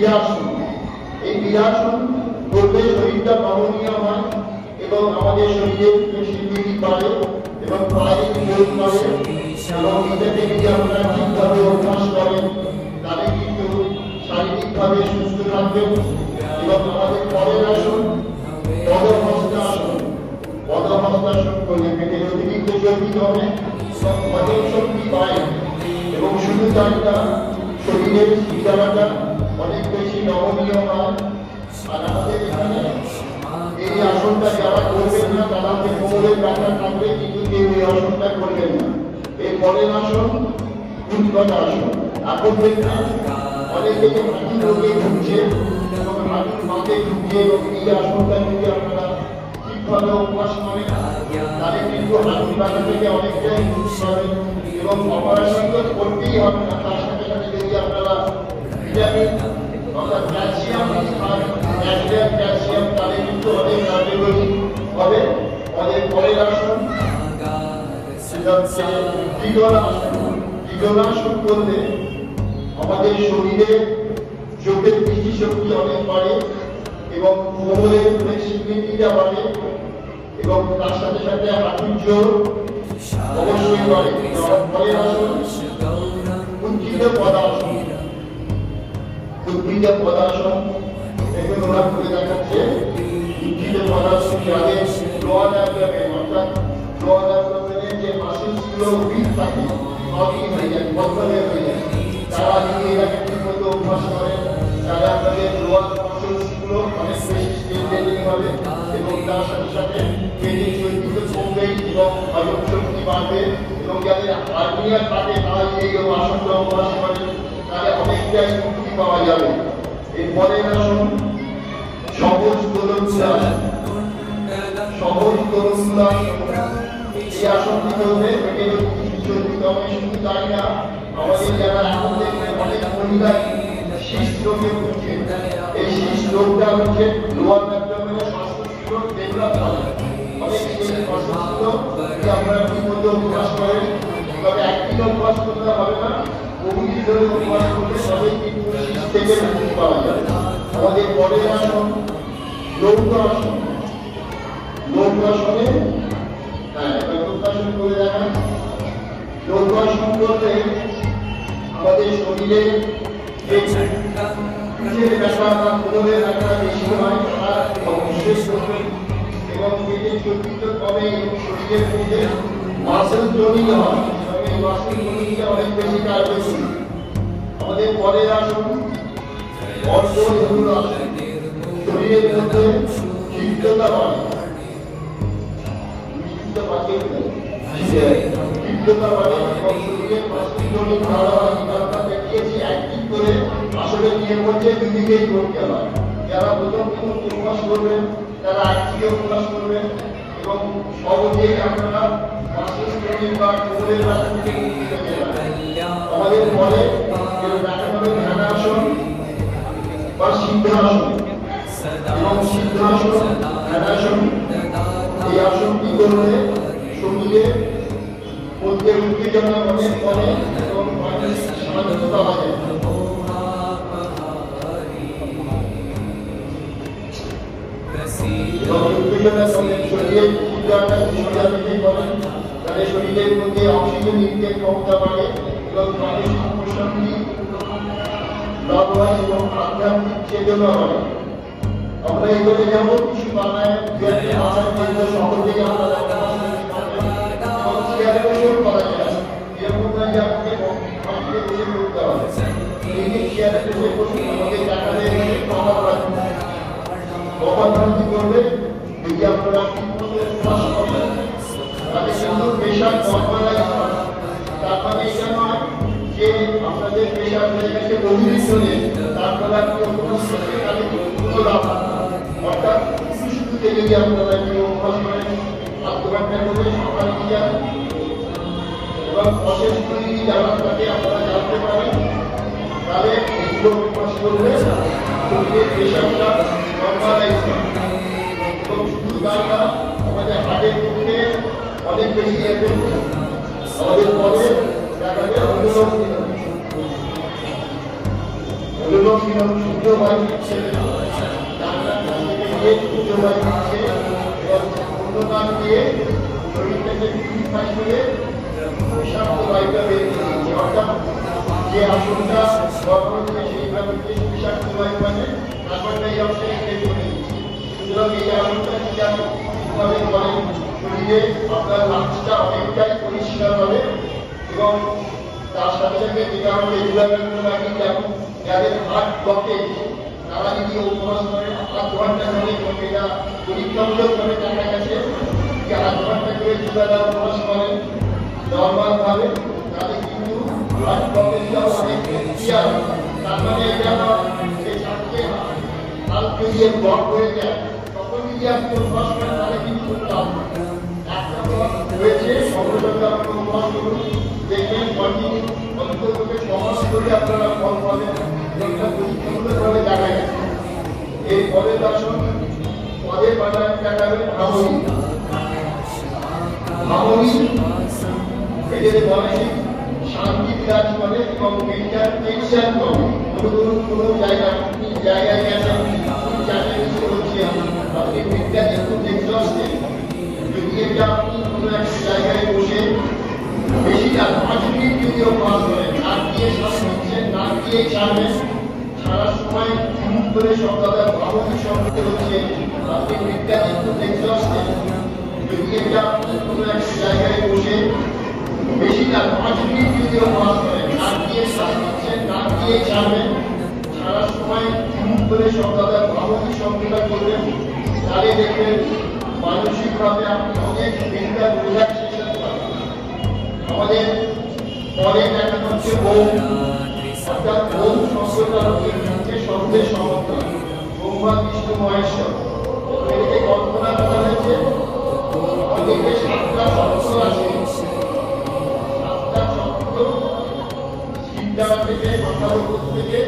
বীরাসন। এই বীরাসন করলে শরীরটা নমনীয় হয় এবং আমাদের শরীরের স্মৃতি বাড়ে এবং পায়ে জোর বাড়ে এবং এটাকে যদি আপনারা ঠিকভাবে অভ্যাস করেন তাহলে কিন্তু শারীরিকভাবে সুস্থ থাকবেন। এবং আমাদের পরের আসন পদহস্তাসন। পদহস্তাসন করলে পেটের অতিরিক্ত চর্বি কমে এবং হজম শক্তি বাড়ে এবং শুধু তাই না, শরীরের জায়গাটা অনেক বেশি নমনীয় হয়। আর আমাদের এখানে এই আসনটা যারা করবেন না তারা কোমরের ব্যথা থাকবে, কিন্তু কেউ এই আসনটা করবেন না। এর পরের আসন উৎকট আসন। এখন দেখবেন অনেকে যে হাঁটু রোগে ভুগছে এবং হাঁটুর মাঝে ঢুকছে এবং এই আসনটা যদি আপনারা ঠিকভাবে অভ্যাস করেন তাহলে কিন্তু হাঁটুর ব্যথা থেকে অনেকটাই মুক্তি পাবেন এবং অপারেশন তো করতেই হবে না, তার সাথে সাথে যদি আপনারা ভিটামিন অর্থাৎ ক্যালসিয়াম ক্যালসিয়াম তাহলে কিন্তু অনেক কার্যকরী হবে। অনেক পরের আসন ত্রিকোণাসন করলে আমাদের শরীরে চোখের দৃষ্টিশক্তি অনেক বাড়ে এবং কোমরের ফ্লেক্সিবিলিটিটা বাড়ে এবং তার সাথে সাথে হাঁটুর জোর অবশ্যই বাড়ে। পরের আসন উদ্ভিদ পদাসন। উদ্ভিদ পদাসন এখন ওরা করে দেখাচ্ছে। উদ্ভিদ পদাসন যাদের লোয়ার অ্যাবডোমেন অর্থাৎ লোয়ার অ্যাবডোমেনের যে মাসেলসগুলো উইক থাকে সবই হয়ে যায়, বদলে হয়ে যায়, তারা যদি এটাকে ঠিকমতো অভ্যাস করেন তাহলে আপনাদের লোয়ার মাসেলসগুলো অনেক বেশি স্ট্রেংথেনিং হবে এবং তার সাথে সাথে পেটের চর্বিতে কমবে এবং হজম শক্তি বাড়বে এবং যাদের হার্নিয়া থাকে তারা এই আসনটা অভ্যাস করেন তাহলে অনেকটাই মুক্তি পাওয়া যাবে। এরপরে আসুন সহজ দোলনমূলাসন। সহজ দোলনমূলাসন এই আসনটি করলে পেটের চর্বি কমে। শুধু তাই না, আমাদের যারা এখন দেখবেন অনেক মহিলা সিস্ট রোগে ভুগছে, এই সিস্ট রোগটা হচ্ছে লোয়ার অ্যাবডোমেনের শ্বাসগুলো ডেভেলপ হয়। অনেক সেই শ্বাসগুলো যদি আপনারা ঠিকমতো অভ্যাস করেন, তবে একদিন অভ্যাস করতে হবে না, বহুদিন ধরে অভ্যাস করলে সবাই কিন্তু সিস্ট থেকে মুক্তি পাওয়া যাবে। আমাদের পরের আসন লৌহ আসন। লৌহ আসনে লৌহাসন করে দেখান। লৌহাসন করলে আমাদের শরীরে পিঠের ব্যথা বা কোমরের ব্যথা বেশি হয় তারা অবশ্যই করবেন এবং পেটের চর্বি তো কমে এবং শরীরের মধ্যে মাসেল তৈরি হয় এবং এই মাসেল তৈরিটা অনেক বেশি কার্যকরী। আমাদের পরের আসন অর্ধধনুরাসন। শরীরের মধ্যে ক্ষিপ্রতা বাড়ে, ক্ষিপ্রতা বাড়ে এবং শরীরের মাসেল তৈরি ভালো হয়। আমরা দেখিয়েছি অ্যাক্টিভ করে আসলে নিয়ে মধ্যে দুদিকেই করতে হয়। যারা প্রথম অভ্যাস করবেন তারা একদিকে অভ্যাস করবেন এবং সহজেই আপনারা মাসেল তৈরি বা কোমরের ব্যথা থেকে মুক্তি পেতে পারেন। আমাদের পরে দেখা যাবে ধ্যানাসন বা সিদ্ধাসন এবং সিদ্ধাসন ধ্যানাসন। এই আসনটি করলে শরীরের মধ্যে উত্তেজনা অনেক কমে এবং মানসিক শান্তি পাওয়া যায়। এবং উত্তেজনা কমে শরীরের উদ্গারটা যদি করেন তাহলে শরীরের মধ্যে অক্সিজেন ইনটেক ক্ষমতা বাড়ে এবং মানসিক প্রশান্তি লাভ হয় এবং আধ্যাত্মিক চেতনা হয়। আমরা এগুলো যেমন কিছু বানায় শহর থেকে আমরা চেয়ারে বসেও করা যায়, এরকম না যে আপনাকে বসে করতে হবে। এই যে চেয়ারে বসে বসে আমাদের টাকাতে কপালভাতি করবে যদি আপনারা ঠিকমতো অভ্যাস করেন তাহলে কিন্তু পেশার নর্মালাইজ হয়। তার মানে এটা নয় যে আপনাদের পেশার হয়ে গেছে বহুদিন ধরে তারপরে আপনি অভ্যাস করতে তাহলে কোনো লাভ হয়। অর্থাৎ শুরুতে যদি আপনারা একটু অভ্যাস করেন 7 ঘন্টার মধ্যে সকালে নিয়ে যান এবং অশেষ করে যদি জানার থাকে আপনারা জানতে পারেন তাহলে এইগুলো অভ্যাস করলে শরীরের পেশারটা নর্মালাইজ হয় এবং শুধু তাই না আমাদের হার্টের পক্ষে অনেক বেশি এফেক্ট। আমাদের পরে দেখা যায় অনুলোম বিলোম সূর্য ভাই দিচ্ছে, ডাক্তার কাছে গিয়ে পুজো ভাই দিচ্ছে এবং অন্যদান দিয়ে শরীর থেকে পিউরিফাই করে বিষাক্ত বায়ুটা বের করে দিচ্ছে। অর্থাৎ যে আসনটা গঠন করে সেইভাবে বিষাক্ত বায়ু মানে আসনটা এই অবস্থায় বের করে দিচ্ছে। সুতরাং এই আসনটা যদি আপনি ঠিকভাবে করেন শরীরে আপনার লাঞ্চটা অনেকটাই পরিষ্কার হবে এবং তার সাথে সাথে যেটা আমরা রেগুলার রাখি যেমন যাদের হার্ট ব্লকেজ তারা যদি অভ্যাস করে 8 ঘন্টা ধরে এটা পরীক্ষামূলকভাবে দেখা গেছে যে 8 ঘন্টা করে দুবেলা অভ্যাস করেন নর্মাল ভাবে তাদের কিন্তু হার্ট ব্লকেজটা অনেক ক্লিয়ার। তার মানে এটা সেই চারটে হালকা দিয়ে ব্লক হয়ে যায় তখন যদি আপনি অভ্যাস করেন তাহলে কিন্তু একটা ব্লক হয়েছে সঙ্গে সঙ্গে আপনি অভ্যাস করুন দেখবেন কন্টিনিউ অন্ততপক্ষে 6 মাস ধরে আপনারা ফল পাবেন এটা পরীক্ষামূলকভাবে দেখা গেছে। এই পরের আসন পরের বানান দেখাবেন ভাবনী। ভাবনী এদের মানসিক শান্তি বিরাজ করে এবং মেন্টাল টেনশন কমে। কোনো জায়গায় গেছেন চ্যালেঞ্জ করছেন আপনি মেন্টাল একটু এক্সস্টেড যদি এটা আপনি কোনো একটা জায়গায় বসে বেশি 5 মিনিট যদি অভ্যাস করেন নাক দিয়ে শ্বাস নিচ্ছেন নাক দিয়ে ছাড়বেন সারা সময় মুখ করে শব্দটা ভাবনী শব্দ হচ্ছে আপনি মেন্টাল একটু এক্সস্টেড যদি এটা আপনি কোনো একটা জায়গায় বসে বেশি 5 মিনিট যদি অভ্যাস করেন নাক দিয়ে শ্বাস নিচ্ছেন নাক দিয়ে ছাড়বেন সারা সময় মুখ করে শব্দটা ভাবনী শব্দটা করবেন তাহলে দেখবেন মানসিকভাবে আপনি অনেক মেন্টাল রিল্যাক্সেশন পাবেন। আমাদের পরে দেখা হচ্ছে ওম অর্থাৎ ওম শব্দটার হচ্ছে শব্দের সমর্থন ব্রহ্মা বিষ্ণু মহেশ্বর এটাকে কল্পনা করা হয়েছে অনেকে 7টা শব্দ আছে 7টা শব্দ চিন্তা থেকে মাথার উপর থেকে